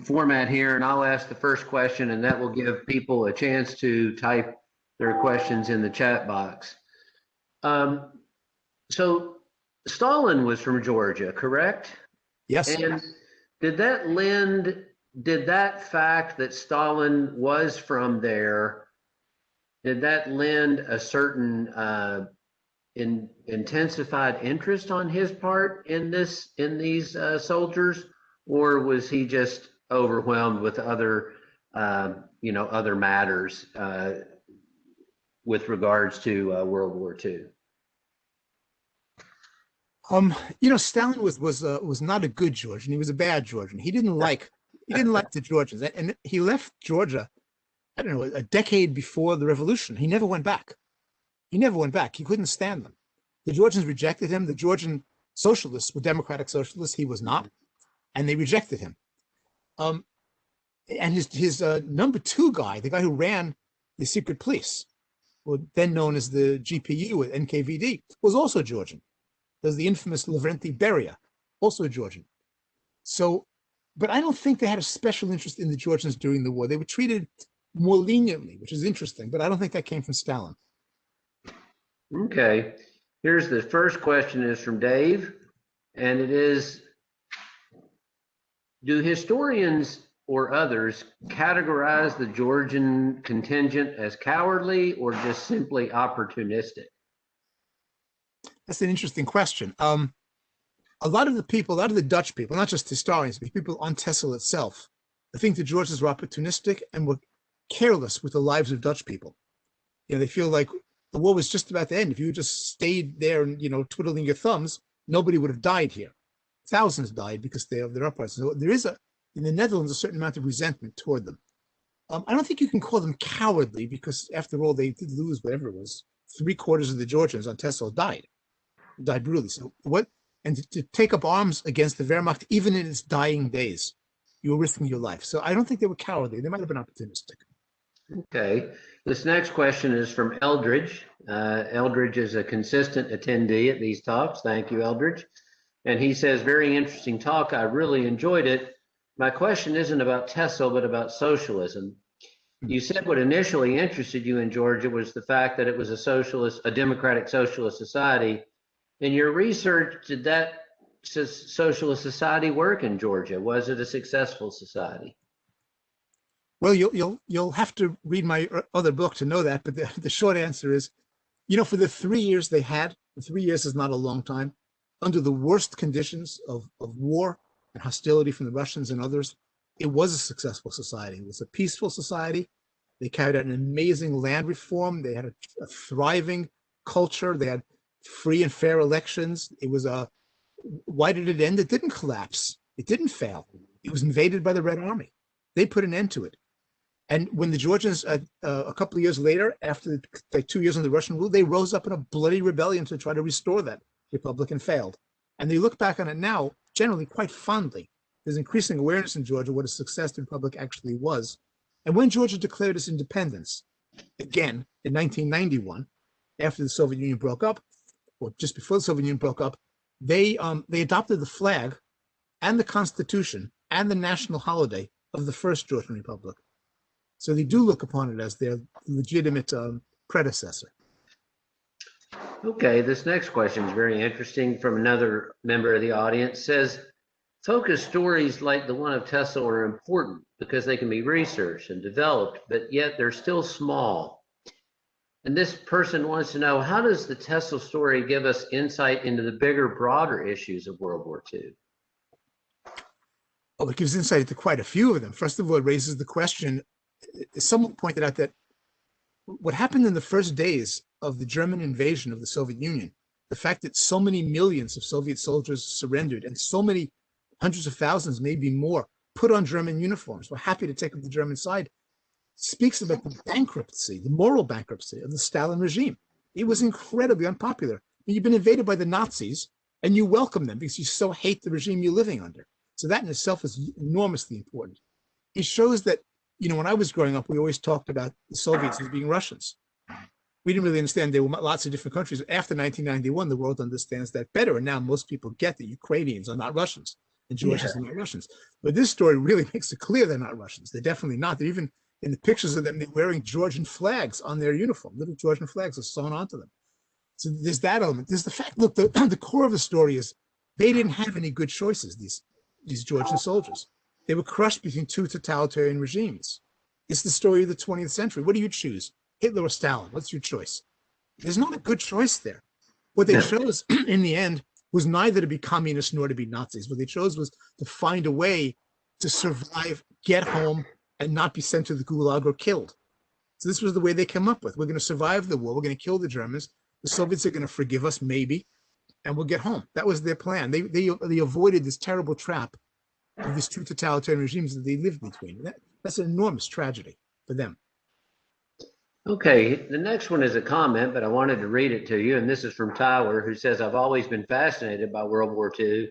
Format here, and I'll ask the first question, and that will give people a chance to type their questions in the chat box. So Stalin was from Georgia, correct? Yes. And did that fact that Stalin was from there, did that lend a certain intensified interest on his part in these soldiers, or was he just overwhelmed with other other matters with regards to World War II? Stalin was not a good Georgian. He was a bad Georgian. He didn't like the Georgians, and he left Georgia, I don't know, a decade before the revolution. He never went back. He never went back. He couldn't stand them. The Georgians rejected him. The Georgian socialists were democratic socialists. He was not, and they rejected him. And his number two guy, the guy who ran the secret police, then known as the GPU at NKVD, was also Georgian. There's the infamous Lavrenti Beria, also a Georgian. So, but I don't think they had a special interest in the Georgians during the war. They were treated more leniently, which is interesting, but I don't think that came from Stalin. Okay. Here's the first question is from Dave, and it is, do historians or others categorize the Georgian contingent as cowardly or just simply opportunistic? That's an interesting question. A lot of the Dutch people, not just historians, but people on Texel itself, I think the Georgians were opportunistic and were careless with the lives of Dutch people. They feel like the war was just about to end. If you just stayed there and, twiddling your thumbs, nobody would have died here. Thousands died because of their uprising. So there is in the Netherlands, a certain amount of resentment toward them. I don't think you can call them cowardly because, after all, they did lose whatever it was. 3/4 of the Georgians on Texel died brutally. So to take up arms against the Wehrmacht, even in its dying days, you were risking your life. So I don't think they were cowardly. They might have been opportunistic. Okay. This next question is from Eldridge. Eldridge is a consistent attendee at these talks. Thank you, Eldridge. And he says, very interesting talk. I really enjoyed it. My question isn't about Texel, but about socialism. You said what initially interested you in Georgia was the fact that it was a democratic socialist society. In your research, did that socialist society work in Georgia? Was it a successful society? Well, you'll have to read my other book to know that. But the short answer is, for the 3 years they had, 3 years is not a long time, under the worst conditions of war and hostility from the Russians and others, it was a successful society. It was a peaceful society. They carried out an amazing land reform. They had a thriving culture. They had free and fair elections. It was why did it end? It didn't collapse. It didn't fail. It was invaded by the Red Army. They put an end to it. And when the Georgians, a couple of years later, after 2 years under Russian rule, they rose up in a bloody rebellion to try to restore that republic and failed. And they look back on it now, generally quite fondly. There's increasing awareness in Georgia what a success the republic actually was. And when Georgia declared its independence, again, in 1991, after the Soviet Union broke up, or just before the Soviet Union broke up, they adopted the flag and the Constitution and the national holiday of the first Georgian Republic. So they do look upon it as their legitimate predecessor. Okay, this next question is very interesting from another member of the audience. It says, focus stories like the one of Texel are important because they can be researched and developed, but yet they're still small. And this person wants to know, how does the Texel story give us insight into the bigger, broader issues of World War II? Well, it gives insight into quite a few of them. First of all, it raises the question, someone pointed out that what happened in the first days of the German invasion of the Soviet Union, the fact that so many millions of Soviet soldiers surrendered and so many hundreds of thousands, maybe more, put on German uniforms, were happy to take up the German side, speaks about the bankruptcy, the moral bankruptcy of the Stalin regime. It was incredibly unpopular. You've been invaded by the Nazis and you welcome them because you so hate the regime you're living under. So that in itself is enormously important. It shows that, when I was growing up, we always talked about the Soviets as being Russians. We didn't really understand there were lots of different countries. After 1991, the world understands that better. And now most people get that Ukrainians are not Russians and Georgians are not Russians. But this story really makes it clear they're not Russians. They're definitely not. They're even in the pictures of them, they're wearing Georgian flags on their uniform. Little Georgian flags are sewn onto them. So there's that element. There's the fact, look, the core of the story is they didn't have any good choices, these Georgian soldiers. They were crushed between two totalitarian regimes. It's the story of the 20th century. What do you choose? Hitler or Stalin? What's your choice? There's not a good choice there. What they chose in the end was neither to be communists nor to be Nazis. What they chose was to find a way to survive, get home, and not be sent to the Gulag or killed. So this was the way they came up with. We're going to survive the war. We're going to kill the Germans. The Soviets are going to forgive us, maybe, and we'll get home. That was their plan. They avoided this terrible trap of these two totalitarian regimes that they lived between. That's an enormous tragedy for them. Okay, the next one is a comment, but I wanted to read it to you. And this is from Tyler, who says, I've always been fascinated by World War II,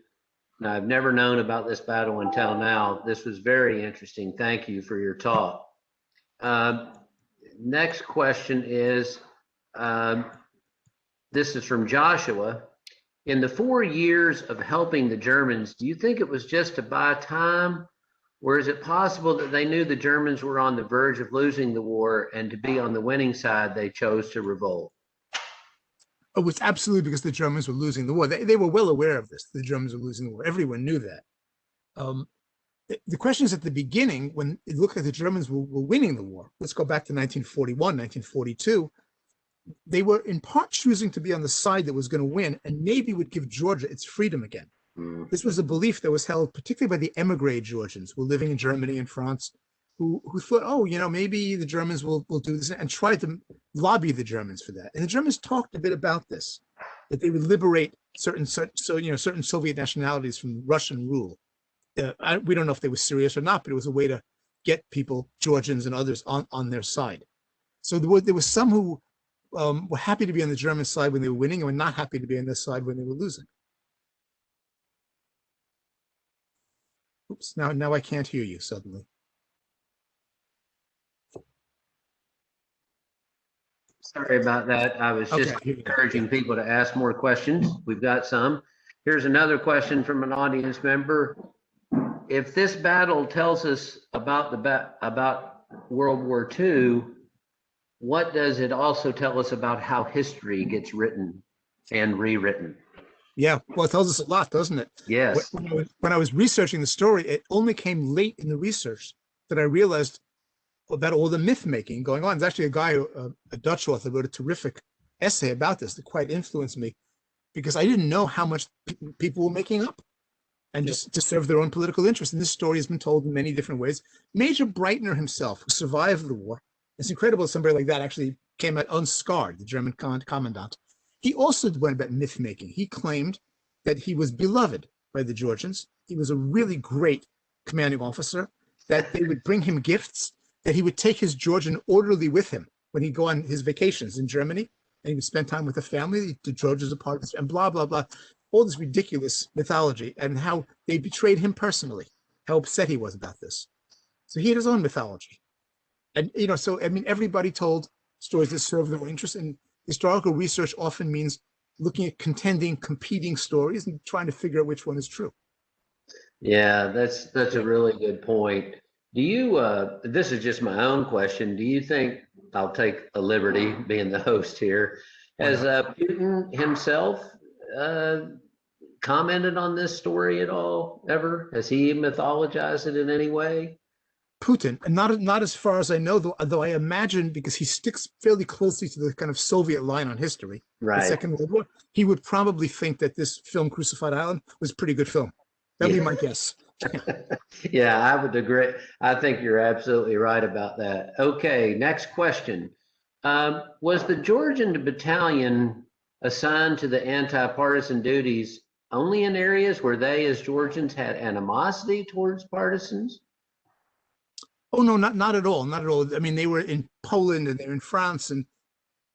and I've never known about this battle until now. This was very interesting. Thank you for your talk. Next question is, this is from Joshua. In the 4 years of helping the Germans, do you think it was just to buy time? Or is it possible that they knew the Germans were on the verge of losing the war, and to be on the winning side, they chose to revolt? It was absolutely because the Germans were losing the war. They were well aware of this. The Germans were losing the war. Everyone knew that. The question is, at the beginning, when it looked like the Germans were winning the war, let's go back to 1941, 1942, they were in part choosing to be on the side that was going to win and maybe would give Georgia its freedom again. This was a belief that was held particularly by the emigre Georgians who were living in Germany and France, who thought, oh, maybe the Germans will do this, and tried to lobby the Germans for that. And the Germans talked a bit about this, that they would liberate certain Soviet nationalities from Russian rule. We don't know if they were serious or not, but it was a way to get people, Georgians and others, on their side. So there were some who were happy to be on the German side when they were winning, and were not happy to be on their side when they were losing. Oops, now I can't hear you suddenly. Sorry about that. I was just encouraging people to ask more questions. We've got some. Here's another question from an audience member. If this battle tells us about about World War II, what does it also tell us about how history gets written and rewritten? Yeah, well, it tells us a lot, doesn't it? Yes. When I was researching the story, it only came late in the research that I realized about all the myth making going on. There's actually a guy, a Dutch author, wrote a terrific essay about this that quite influenced me, because I didn't know how much people were making up and just to serve their own political interest. And this story has been told in many different ways. Major Breitner himself, who survived the war, it's incredible somebody like that actually came out unscarred, the German commandant. He also went about myth making. He claimed that he was beloved by the Georgians. He was a really great commanding officer, that they would bring him gifts, that he would take his Georgian orderly with him when he'd go on his vacations in Germany, and he would spend time with the family, the Georgians are part of this, and blah, blah, blah. All this ridiculous mythology, and how they betrayed him personally, how upset he was about this. So he had his own mythology. And, so, I mean, everybody told stories that serve their own interests, and historical research often means looking at competing stories and trying to figure out which one is true. Yeah, that's a really good point. Do you, this is just my own question, do you think, I'll take a liberty being the host here, has Putin himself commented on this story at all, ever? Has he mythologized it in any way? Putin, and not as far as I know, though I imagine, because he sticks fairly closely to the kind of Soviet line on history, right, the Second World War, he would probably think that this film, Crucifixion Island, was a pretty good film. That'd be my guess. Yeah, I would agree. I think you're absolutely right about that. Okay, next question. Was the Georgian battalion assigned to the anti-partisan duties only in areas where they, as Georgians, had animosity towards partisans? Oh, no, not at all. Not at all. I mean, they were in Poland and they were in France, and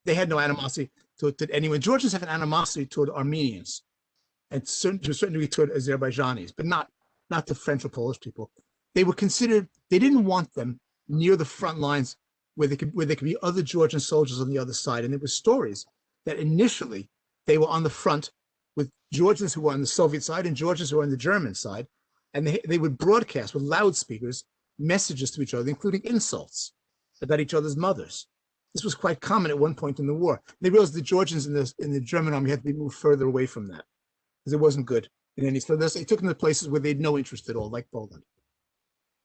they had no animosity toward anyone. Georgians have an animosity toward Armenians, and to a certain degree toward Azerbaijanis, but not the French or Polish people. They were considered, they didn't want them near the front lines where there could be other Georgian soldiers on the other side. And there were stories that initially they were on the front with Georgians who were on the Soviet side and Georgians who were on the German side. And they would broadcast with loudspeakers messages to each other, including insults about each other's mothers. This was quite common at one point in the war. They realized the Georgians in the German army had to be moved further away from that because it wasn't good in any. So they took them to places where they had no interest at all, like Poland.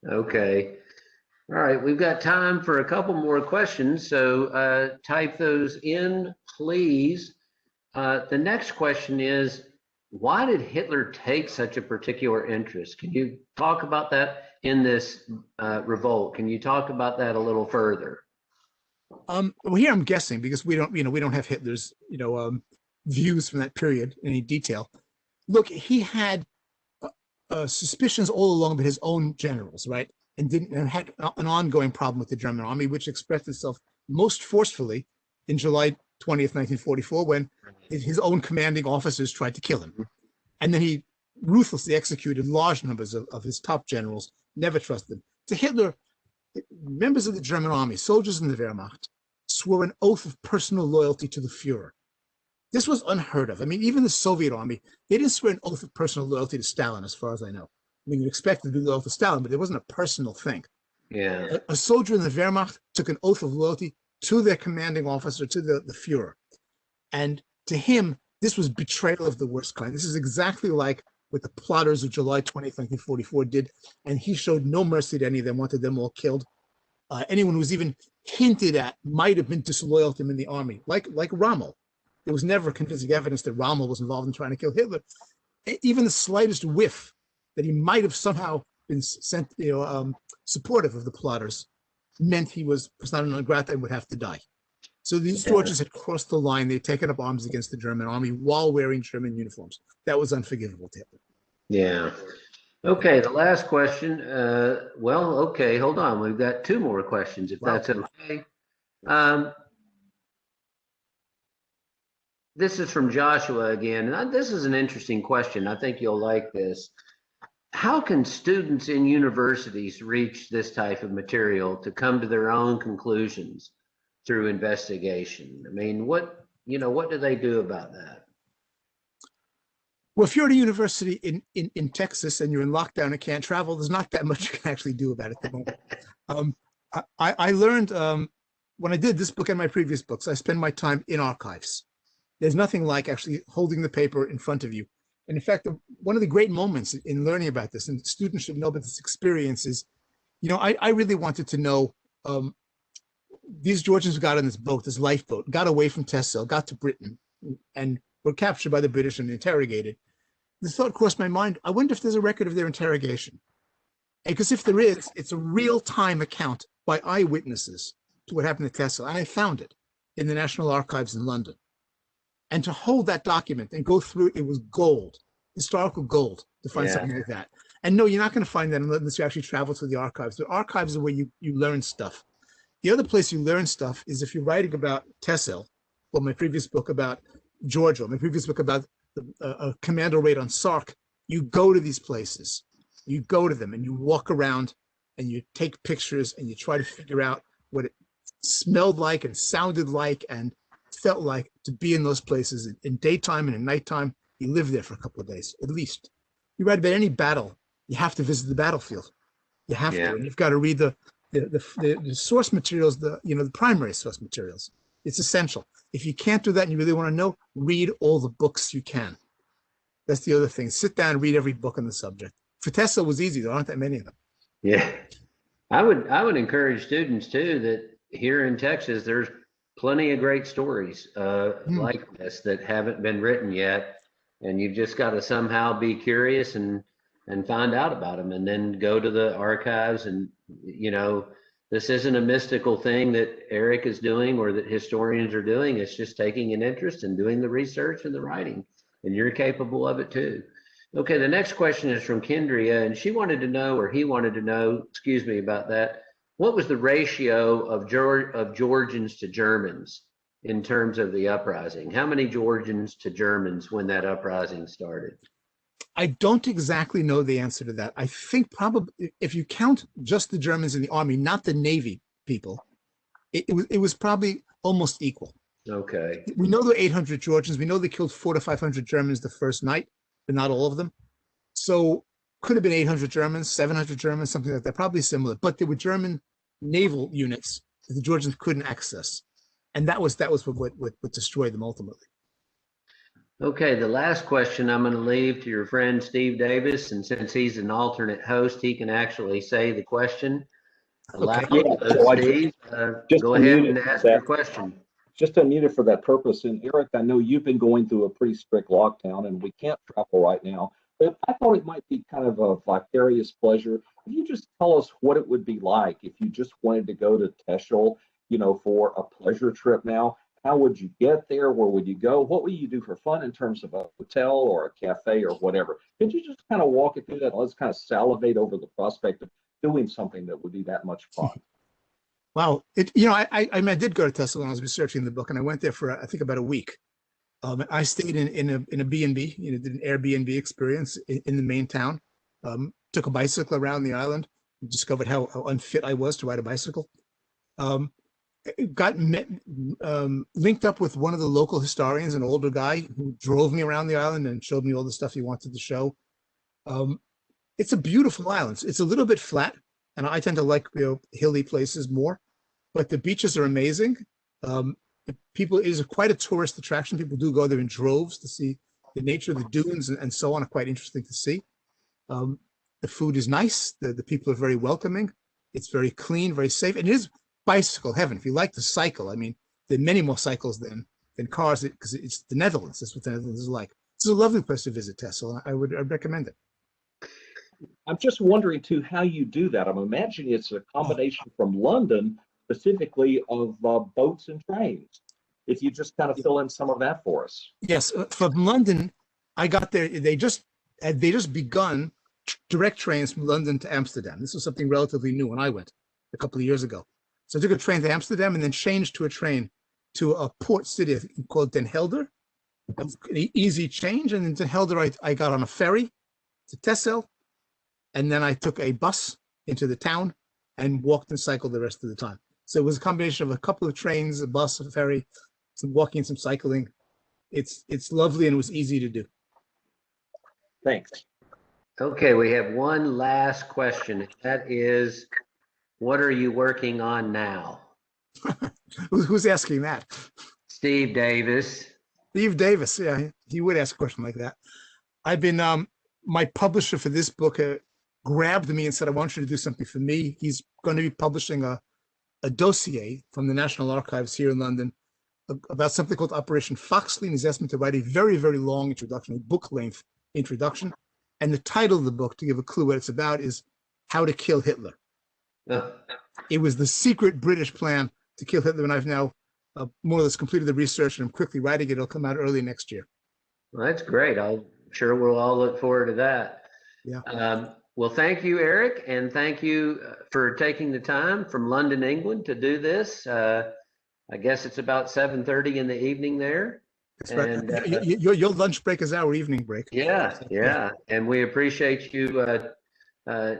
Okay. All right. We've got time for a couple more questions. So type those in, please. The next question is, why did Hitler take such a particular interest? Can you talk about that in this revolt? Can you talk about that a little further? Well, here I'm guessing because we don't have Hitler's, views from that period in any detail. Look, he had suspicions all along about his own generals, right? And had an ongoing problem with the German army, which expressed itself most forcefully in July 20th, 1944, when his own commanding officers tried to kill him. And then he ruthlessly executed large numbers of his top generals, never trusted them. To Hitler, members of the German army, soldiers in the Wehrmacht, swore an oath of personal loyalty to the Fuhrer. This was unheard of. I mean, even the Soviet army, they didn't swear an oath of personal loyalty to Stalin, as far as I know. I mean, you expected to be loyal to Stalin, but it wasn't a personal thing. Yeah. A soldier in the Wehrmacht took an oath of loyalty to their commanding officer, to the Fuhrer. And to him, this was betrayal of the worst kind. This is exactly like what the plotters of July 20th, 1944 did. And he showed no mercy to any of them, wanted them all killed. Anyone who was even hinted at might have been disloyal to him in the army, like Rommel. There was never convincing evidence that Rommel was involved in trying to kill Hitler. Even the slightest whiff that he might have somehow been sent, supportive of the plotters, meant he was persona non grata and would have to die. So these Georgians had crossed the line. They'd taken up arms against the German army while wearing German uniforms. That was unforgivable to Hitler. Yeah. Okay, the last question. Okay, hold on. We've got two more questions, if that's okay. This is from Joshua again. And this is an interesting question. I think you'll like this. How can students in universities reach this type of material to come to their own conclusions through investigation? I mean, what do they do about that? Well, if you're at a university in Texas and you're in lockdown and can't travel, there's not that much you can actually do about it at the moment. I learned when I did this book and my previous books, I spend my time in archives. There's nothing like actually holding the paper in front of you. And in fact, one of the great moments in learning about this, and students should know about this experience, is, I really wanted to know, these Georgians who got on this boat, this lifeboat, got away from Texel, got to Britain, and were captured by the British and interrogated. The thought crossed my mind, I wonder if there's a record of their interrogation. And because if there is, it's a real-time account by eyewitnesses to what happened at Texel. And I found it in the National Archives in London. And to hold that document and go through it was gold, historical gold, to find something like that. And no, you're not going to find that unless you actually travel to the archives. The archives are where you learn stuff. The other place you learn stuff is if you're writing about Texel, or my previous book about Georgia, my previous book about a commando raid on Sark, you go to these places. You go to them and you walk around and you take pictures and you try to figure out what it smelled like and sounded like and felt like to be in those places in daytime and in nighttime. You live there for a couple of days, at least. You write about any battle, you have to visit the battlefield. You have to, and you've got to read the source materials, the primary source materials. It's essential. If you can't do that and you really want to know, read all the books you can. That's the other thing. Sit down and read every book on the subject. For Texel was easy. There aren't that many of them. Yeah. I would encourage students too that here in Texas, there's plenty of great stories like this that haven't been written yet. And you've just got to somehow be curious and find out about them, and then go to the archives. And, this isn't a mystical thing that Eric is doing or that historians are doing. It's just taking an interest and doing the research and the writing, and you're capable of it too. Okay, the next question is from Kendria, and he wanted to know, excuse me about that, what was the ratio of Georgians to Germans in terms of the uprising? How many Georgians to Germans when that uprising started? I don't exactly know the answer to that. I think probably if you count just the Germans in the army, not the Navy people, it was probably almost equal. Okay. We know there were 800 Georgians. We know they killed 400 to 500 Germans the first night, but not all of them. So could have been 800 Germans, 700 Germans, something like that, probably similar. But there were German naval units that the Georgians couldn't access. And that was what destroyed them ultimately. Okay, the last question I'm going to leave to your friend Steve Davis, and since he's an alternate host, he can actually say the question aloud. Okay. Yeah, so Steve, just go ahead unmuted and ask that. your question. Just unmuted for that purpose. And Eric, I know you've been going through a pretty strict lockdown and we can't travel right now, but I thought it might be kind of a vicarious pleasure. Can you just tell us what it would be like if you just wanted to go to Texel, for a pleasure trip now? How would you get there? Where would you go? What would you do for fun in terms of a hotel or a cafe or whatever? Could you just kind of walk it through that? Let's kind of salivate over the prospect of doing something that would be that much fun. Wow. I did go to Texel when I was researching the book, and I went there for, I think, about a week. I stayed in a B&B, did an Airbnb experience in the main town. Took a bicycle around the island, discovered how unfit I was to ride a bicycle. Linked up with one of the local historians, an older guy who drove me around the island and showed me all the stuff he wanted to show. It's a beautiful island. It's a little bit flat, and I tend to like hilly places more, but the beaches are amazing. It is quite a tourist attraction. People do go there in droves to see the nature of the dunes and so on. Are quite interesting to see. The food is nice. The people are very welcoming. It's very clean, very safe. And it is bicycle heaven. If you like to cycle, I mean, there are many more cycles than cars, because it's the Netherlands. That's what the Netherlands is like. It's a lovely place to visit, Texel. I'd recommend it. I'm just wondering too how you do that. I'm imagining it's a combination from London, specifically of boats and trains. If you just kind of fill in some of that for us. Yes, from London, I got there. They just begun direct trains from London to Amsterdam. This was something relatively new when I went a couple of years ago. So I took a train to Amsterdam and then changed to a train to a port city called Den Helder. An easy change. And in Den Helder, I got on a ferry to Texel. And then I took a bus into the town and walked and cycled the rest of the time. So it was a combination of a couple of trains, a bus, a ferry, some walking, some cycling. It's lovely, and it was easy to do. Thanks. Okay, we have one last question. That is, what are you working on now? Who's asking that? Steve Davis. Steve Davis, yeah, he would ask a question like that. I've been, my publisher for this book grabbed me and said, I want you to do something for me. He's going to be publishing a dossier from the National Archives here in London about something called Operation Foxley, and he's asked me to write a very, very long introduction, a book-length introduction. And the title of the book, to give a clue what it's about, is How to Kill Hitler. It was the secret British plan to kill Hitler, and I've now more or less completed the research, and I'm quickly writing it. It'll come out early next year. Well, that's great. I'm sure we'll all look forward to that. Yeah. Well, thank you, Eric, and thank you for taking the time from London, England, to do this. I guess it's about 7:30 in the evening there. That's right. Your lunch break is our evening break. Yeah. And we appreciate you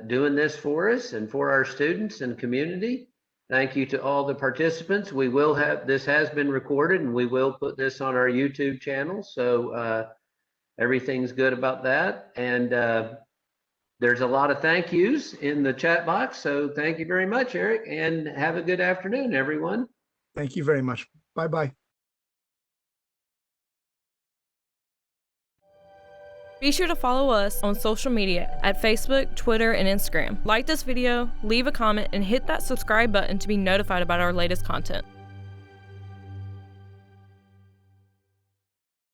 doing this for us and for our students and community. Thank you to all the participants. We will have, this has been recorded, and we will put this on our YouTube channel. So everything's good about that. And there's a lot of thank yous in the chat box. So thank you very much, Eric, and have a good afternoon, everyone. Thank you very much. Bye-bye. Be sure to follow us on social media at Facebook, Twitter, and Instagram. Like this video, leave a comment, and hit that subscribe button to be notified about our latest content.